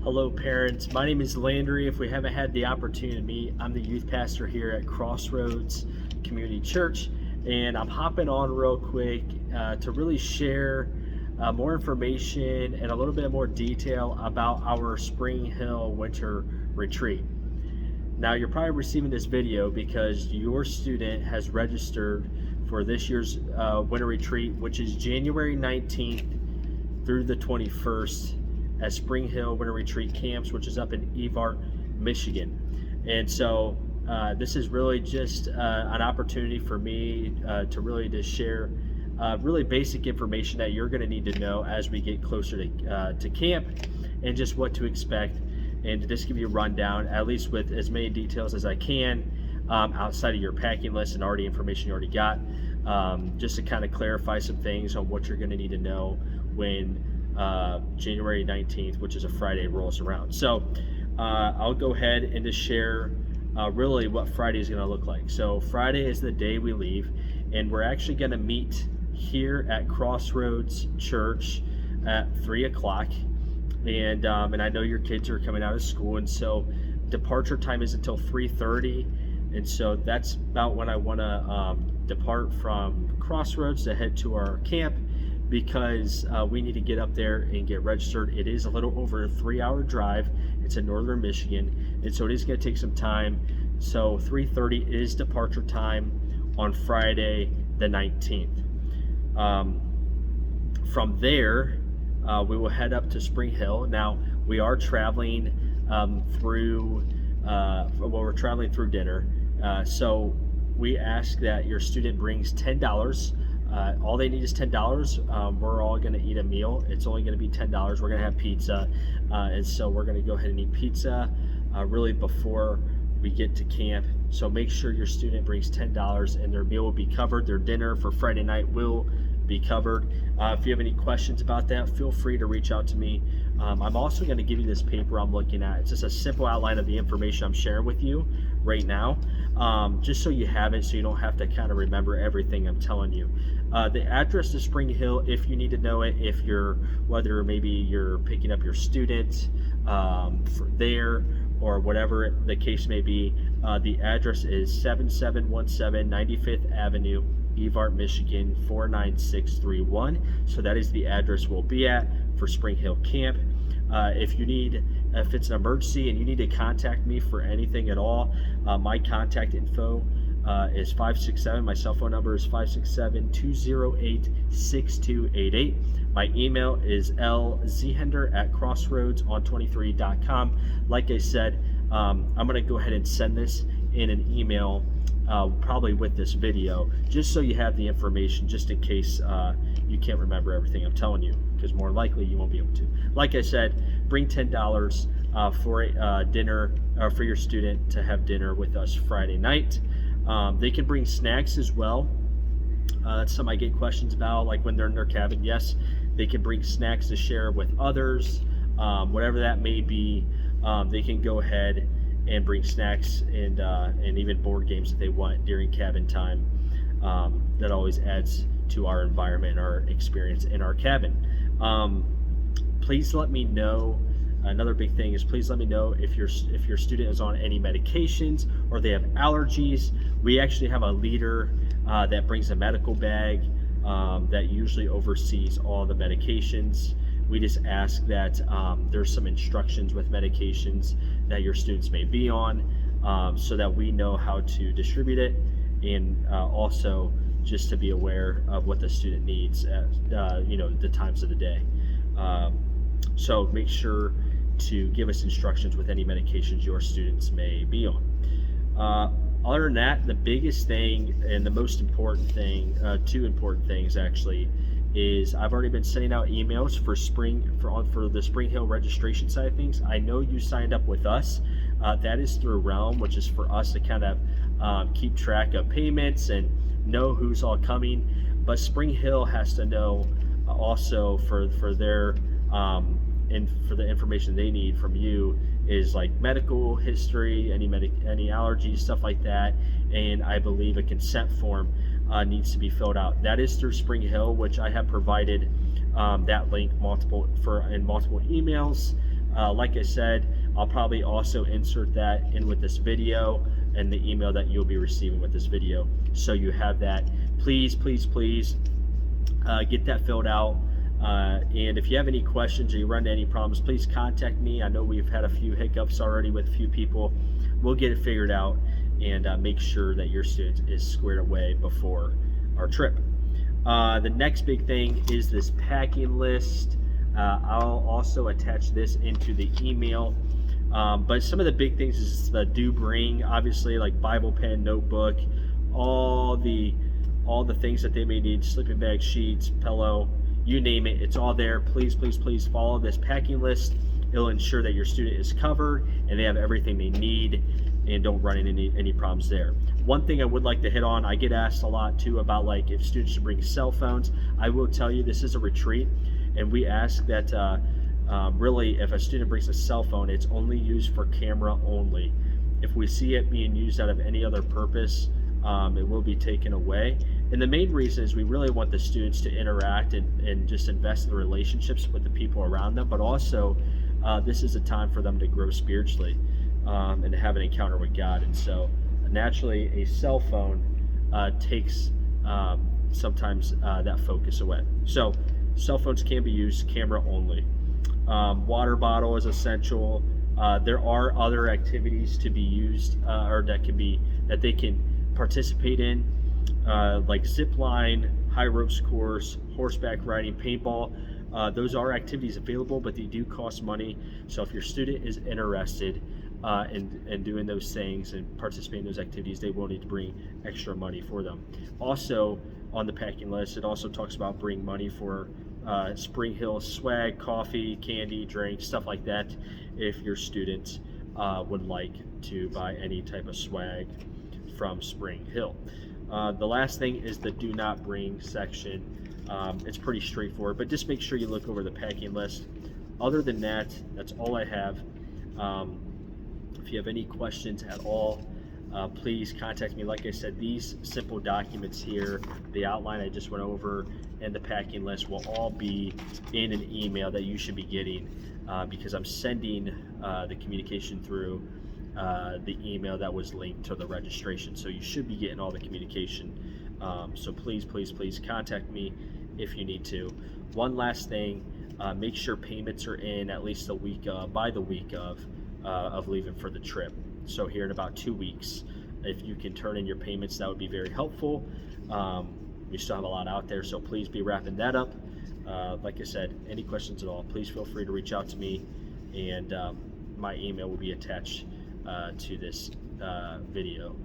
Hello, parents. My name is Landry. If we haven't had the opportunity to meet, I'm the youth pastor here at Crossroads Community Church, and I'm hopping on real quick to really share more information and a little bit more detail about our Springhill Winter Retreat. Now, you're probably receiving this video because your student has registered for this year's Winter Retreat, which is January 19th through the 21st at Springhill Winter Retreat Camps, which is up in Evart, Michigan. And so this is really just an opportunity for me to really just share really basic information that you're going to need to know as we get closer to camp, and just what to expect, and to just give you a rundown, at least with as many details as I can, outside of your packing list and information you already got, just to kind of clarify some things on what you're going to need to know when January 19th, which is a Friday, rolls around. So I'll go ahead and just share really what Friday is going to look like. So Friday is the day we leave, and we're actually going to meet here at Crossroads Church at 3 o'clock. And I know your kids are coming out of school, and so departure time is until 3:30, and so that's about when I want to depart from Crossroads to head to our camp, because we need to get up there and get registered. It is a little over a 3-hour drive. It's in northern Michigan, and so it is going to take some time. So 3:30 is departure time on Friday the 19th. From there, we will head up to Springhill. Now, we are traveling we're traveling through dinner. So we ask that your student brings $10. All they need is $10. We're all going to eat a meal. It's only going to be $10. We're going to have pizza. And so we're going to go ahead and eat pizza really before we get to camp. So make sure your student brings $10 and their meal will be covered. Their dinner for Friday night will be covered. If you have any questions about that, feel free to reach out to me. I'm also going to give you this paper I'm looking at. It's just a simple outline of the information I'm sharing with you right now, just so you have it, so you don't have to kind of remember everything I'm telling you. The address to Springhill, if you need to know it, whether maybe you're picking up your student there, or whatever the case may be, the address is 7717 95th Avenue, Evart, Michigan 49631. So that is the address we'll be at for Springhill Camp. If it's an emergency and you need to contact me for anything at all, my contact info is 567. My cell phone number is 567-208-6288. My email is lzhender@crossroadson23.com. Like I said, I'm going to go ahead and send this in an email, probably with this video, just so you have the information, just in case you can't remember everything I'm telling you, because more likely you won't be able to. Like I said, bring $10 for dinner, for your student to have dinner with us Friday night. They can bring snacks as well. That's something I get questions about, like when they're in their cabin. Yes, they can bring snacks to share with others, whatever that may be. They can go ahead and bring snacks and even board games if they want during cabin time. That always adds to our environment and our experience in our cabin. Please let me know. Another big thing is, please let me know if your student is on any medications or they have allergies. We actually have a leader that brings a medical bag that usually oversees all the medications. We just ask that there's some instructions with medications that your students may be on, so that we know how to distribute it, and also just to be aware of what the student needs at the times of the day. So make sure to give us instructions with any medications your students may be on. Other than that, the biggest thing and the most important thing, two important things actually, is I've already been sending out emails for the Springhill registration side of things. I know you signed up with us. That is through Realm, which is for us to kind of keep track of payments and know who's all coming. But Springhill has to know also for their and for the information they need from you is like medical history, any allergies, stuff like that, and I believe a consent form needs to be filled out. That is through Springhill, which I have provided that link in multiple emails. Like I said, I'll probably also insert that in with this video and the email that you'll be receiving with this video, so you have that. Please, please, please get that filled out. And if you have any questions or you run into any problems, please contact me. I know we've had a few hiccups already with a few people. We'll get it figured out and make sure that your student is squared away before our trip. The next big thing is this packing list. I'll also attach this into the email. But some of the big things is the do bring, obviously, like Bible, pen, notebook, all the things that they may need, sleeping bag, sheets, pillow, you name it, it's all there. Please, please, please follow this packing list. It'll ensure that your student is covered and they have everything they need and don't run into any problems there. One thing I would like to hit on, I get asked a lot too about like if students should bring cell phones. I will tell you, this is a retreat, and we ask that really if a student brings a cell phone, it's only used for camera only. If we see it being used out of any other purpose, it will be taken away. And the main reason is we really want the students to interact and just invest in the relationships with the people around them, but also this is a time for them to grow spiritually and have an encounter with God. And so naturally a cell phone takes sometimes that focus away. So cell phones can be used camera only. Water bottle is essential. There are other activities to be used or that they can participate in, like zip line, high ropes course, horseback riding, paintball. Those are activities available, but they do cost money. So if your student is interested in doing those things and participating in those activities, they will need to bring extra money for them. Also on the packing list, it also talks about bring money for Springhill swag, coffee, candy, drinks, stuff like that, if your student would like to buy any type of swag from Springhill. The last thing is the do not bring section. It's pretty straightforward, but just make sure you look over the packing list. Other than that, that's all I have. If you have any questions at all, please contact me. Like I said, these simple documents here, the outline I just went over, and the packing list will all be in an email that you should be getting because I'm sending the communication through the email that was linked to the registration. So you should be getting all the communication. So please, please, please contact me if you need to. One last thing, make sure payments are in at least a week by the week of leaving for the trip. So here in about 2 weeks, if you can turn in your payments, that would be very helpful. We still have a lot out there, so please be wrapping that up. Like I said, any questions at all, please feel free to reach out to me, and my email will be attached to this video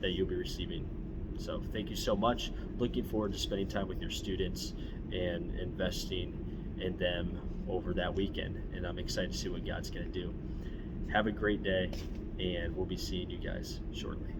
that you'll be receiving. So thank you so much. Looking forward to spending time with your students and investing in them over that weekend, and I'm excited to see what God's going to do. Have a great day, and we'll be seeing you guys shortly.